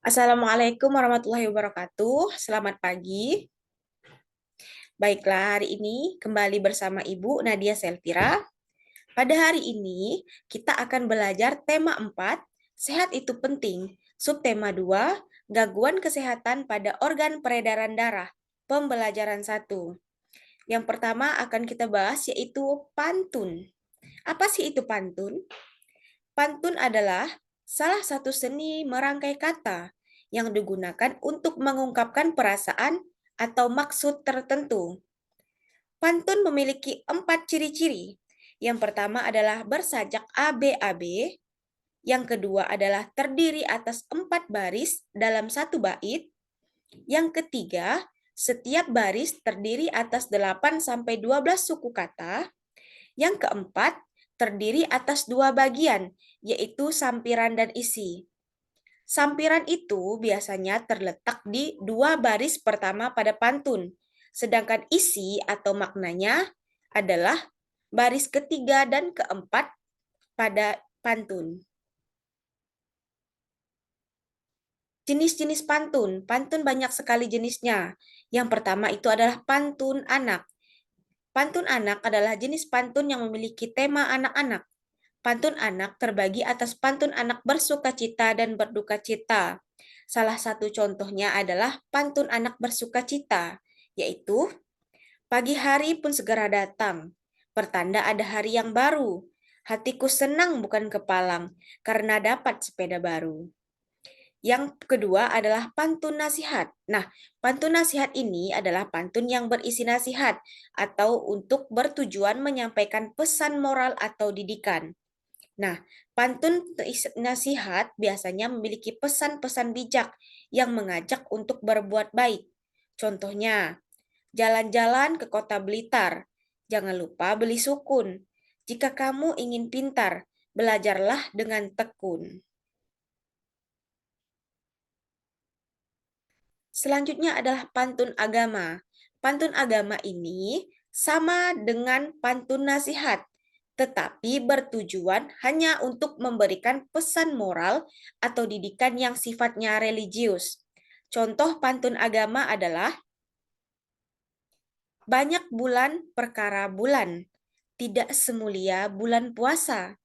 Assalamualaikum warahmatullahi wabarakatuh. Selamat pagi. Baiklah, hari ini kembali bersama Ibu Nadia Selvira. Pada hari ini, kita akan belajar tema 4, sehat itu penting. Subtema 2, gangguan kesehatan pada organ peredaran darah. Pembelajaran 1. Yang pertama akan kita bahas yaitu pantun. Apa sih itu pantun? Pantun adalah salah satu seni merangkai kata yang digunakan untuk mengungkapkan perasaan atau maksud tertentu. Pantun memiliki 4 ciri-ciri. Yang pertama adalah bersajak ABAB, yang kedua adalah terdiri atas 4 baris dalam satu bait, yang ketiga, setiap baris terdiri atas 8-12 suku kata, yang keempat, terdiri atas 2 bagian, yaitu sampiran dan isi. Sampiran itu biasanya terletak di 2 baris pertama pada pantun, sedangkan isi atau maknanya adalah baris ketiga dan keempat pada pantun. Jenis-jenis pantun. Pantun banyak sekali jenisnya. Yang pertama itu adalah pantun anak. Pantun anak adalah jenis pantun yang memiliki tema anak-anak. Pantun anak terbagi atas pantun anak bersukacita dan berdukacita. Salah satu contohnya adalah pantun anak bersukacita, yaitu pagi hari pun segera datang, pertanda ada hari yang baru. Hatiku senang bukan kepalang, karena dapat sepeda baru. Yang kedua adalah pantun nasihat. Nah, pantun nasihat ini adalah pantun yang berisi nasihat atau untuk bertujuan menyampaikan pesan moral atau didikan. Nah, pantun nasihat biasanya memiliki pesan-pesan bijak yang mengajak untuk berbuat baik. Contohnya, jalan-jalan ke kota Blitar. Jangan lupa beli sukun. Jika kamu ingin pintar, belajarlah dengan tekun. Selanjutnya adalah pantun agama. Pantun agama ini sama dengan pantun nasihat, tetapi bertujuan hanya untuk memberikan pesan moral atau didikan yang sifatnya religius. Contoh pantun agama adalah banyak bulan perkara bulan, tidak semulia bulan puasa.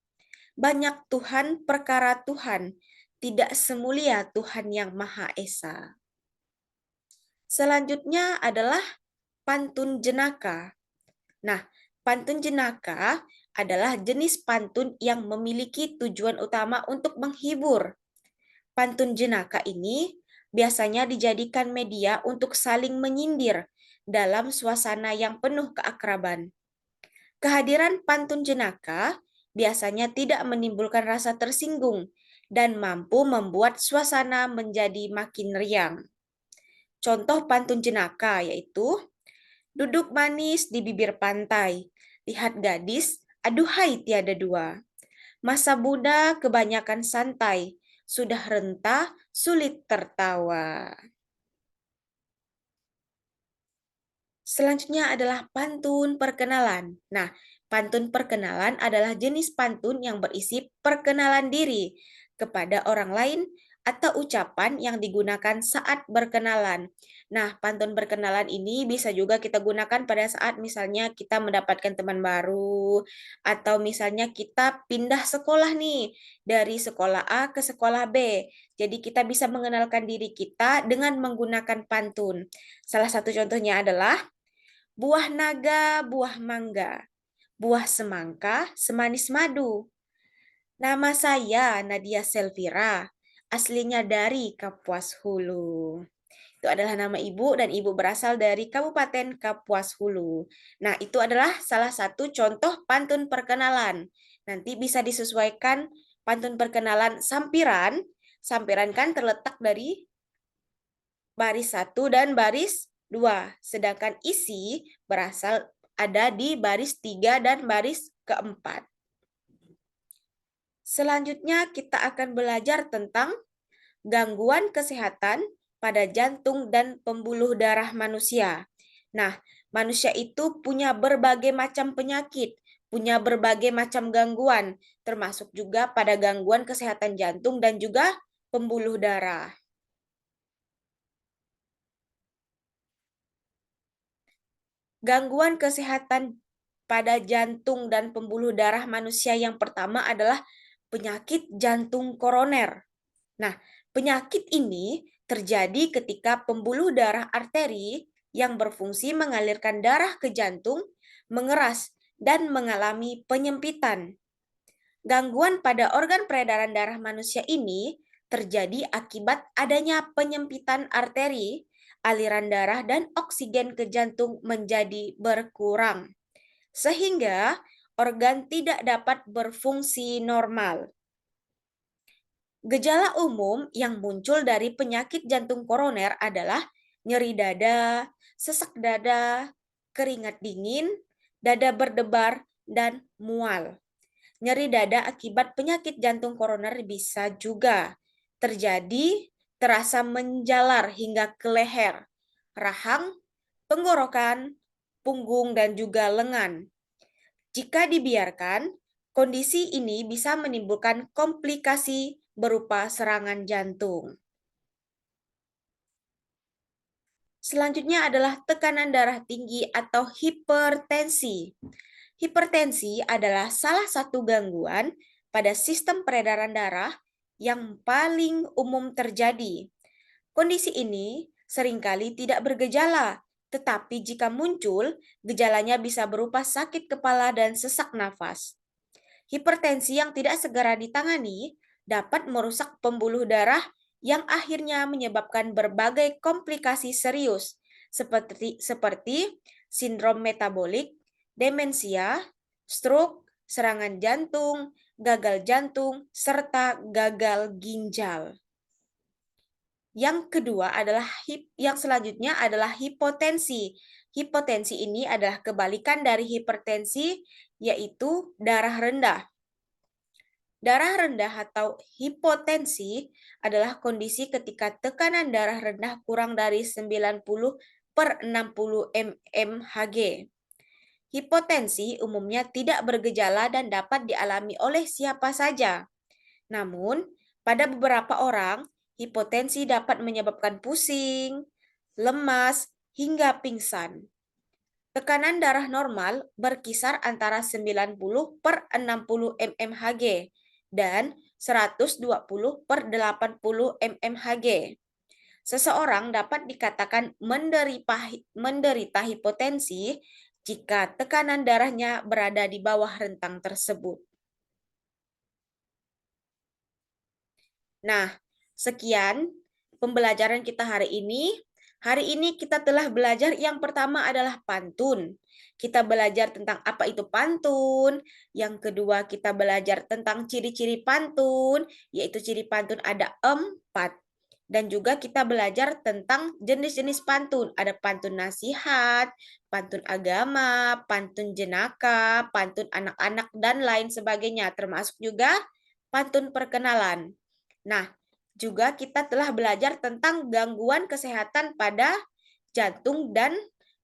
Banyak Tuhan perkara Tuhan, tidak semulia Tuhan yang Maha Esa. Selanjutnya adalah pantun jenaka. Nah, pantun jenaka adalah jenis pantun yang memiliki tujuan utama untuk menghibur. Pantun jenaka ini biasanya dijadikan media untuk saling menyindir dalam suasana yang penuh keakraban. Kehadiran pantun jenaka biasanya tidak menimbulkan rasa tersinggung dan mampu membuat suasana menjadi makin riang. Contoh pantun jenaka yaitu duduk manis di bibir pantai, lihat gadis, aduhai tiada dua. Masa muda kebanyakan santai, sudah renta sulit tertawa. Selanjutnya adalah pantun perkenalan. Nah, pantun perkenalan adalah jenis pantun yang berisi perkenalan diri kepada orang lain atau ucapan yang digunakan saat berkenalan. Nah, pantun perkenalan ini bisa juga kita gunakan pada saat misalnya kita mendapatkan teman baru atau misalnya kita pindah sekolah nih dari sekolah A ke sekolah B. Jadi kita bisa mengenalkan diri kita dengan menggunakan pantun. Salah satu contohnya adalah buah naga, buah mangga, buah semangka, semanis madu. Nama saya Nadia Selvira, aslinya dari Kapuas Hulu. Itu adalah nama ibu dan ibu berasal dari Kabupaten Kapuas Hulu. Nah, itu adalah salah satu contoh pantun perkenalan. Nanti bisa disesuaikan pantun perkenalan sampiran. Sampiran kan terletak dari baris 1 dan baris 2. Sedangkan isi berasal ada di baris 3 dan baris keempat. Selanjutnya kita akan belajar tentang gangguan kesehatan pada jantung dan pembuluh darah manusia. Nah, manusia itu punya berbagai macam penyakit, punya berbagai macam gangguan, termasuk juga pada gangguan kesehatan jantung dan juga pembuluh darah. Gangguan kesehatan pada jantung dan pembuluh darah manusia yang pertama adalah penyakit jantung koroner. Nah, penyakit ini terjadi ketika pembuluh darah arteri yang berfungsi mengalirkan darah ke jantung mengeras dan mengalami penyempitan. Gangguan pada organ peredaran darah manusia ini terjadi akibat adanya penyempitan arteri, aliran darah dan oksigen ke jantung menjadi berkurang, sehingga organ tidak dapat berfungsi normal. Gejala umum yang muncul dari penyakit jantung koroner adalah nyeri dada, sesak dada, keringat dingin, dada berdebar, dan mual. Nyeri dada akibat penyakit jantung koroner bisa juga terjadi terasa menjalar hingga ke leher, rahang, tenggorokan, punggung, dan juga lengan. Jika dibiarkan, kondisi ini bisa menimbulkan komplikasi berupa serangan jantung. Selanjutnya adalah tekanan darah tinggi atau hipertensi. Hipertensi adalah salah satu gangguan pada sistem peredaran darah yang paling umum terjadi. Kondisi ini seringkali tidak bergejala, tetapi jika muncul, gejalanya bisa berupa sakit kepala dan sesak nafas. Hipertensi yang tidak segera ditangani dapat merusak pembuluh darah yang akhirnya menyebabkan berbagai komplikasi serius seperti sindrom metabolik, demensia, stroke, serangan jantung, gagal jantung, serta gagal ginjal. Yang kedua adalah yang selanjutnya adalah hipotensi. Hipotensi ini adalah kebalikan dari hipertensi, yaitu darah rendah. Darah rendah atau hipotensi adalah kondisi ketika tekanan darah rendah kurang dari 90/60 mmHg. Hipotensi umumnya tidak bergejala dan dapat dialami oleh siapa saja. Namun, pada beberapa orang, hipotensi dapat menyebabkan pusing, lemas, hingga pingsan. Tekanan darah normal berkisar antara 90/60 mmHg dan 120/80 mmHg. Seseorang dapat dikatakan menderita hipotensi jika tekanan darahnya berada di bawah rentang tersebut. Nah, sekian pembelajaran kita hari ini. Hari ini kita telah belajar yang pertama adalah pantun. Kita belajar tentang apa itu pantun. Yang kedua kita belajar tentang ciri-ciri pantun, yaitu ciri pantun ada 4. Dan juga kita belajar tentang jenis-jenis pantun. Ada pantun nasihat, pantun agama, pantun jenaka, pantun anak-anak, dan lain sebagainya. Termasuk juga pantun perkenalan. Nah, juga kita telah belajar tentang gangguan kesehatan pada jantung dan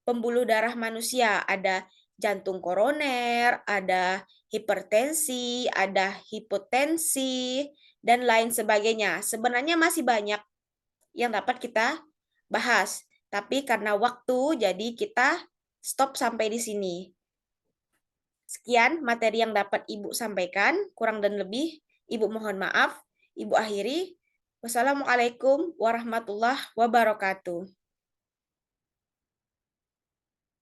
pembuluh darah manusia. Ada jantung koroner, ada hipertensi, ada hipotensi, dan lain sebagainya. Sebenarnya masih banyak yang dapat kita bahas, tapi karena waktu, jadi kita stop sampai di sini. Sekian materi yang dapat Ibu sampaikan, kurang dan lebih Ibu mohon maaf. Ibu akhiri. Wassalamualaikum warahmatullahi wabarakatuh.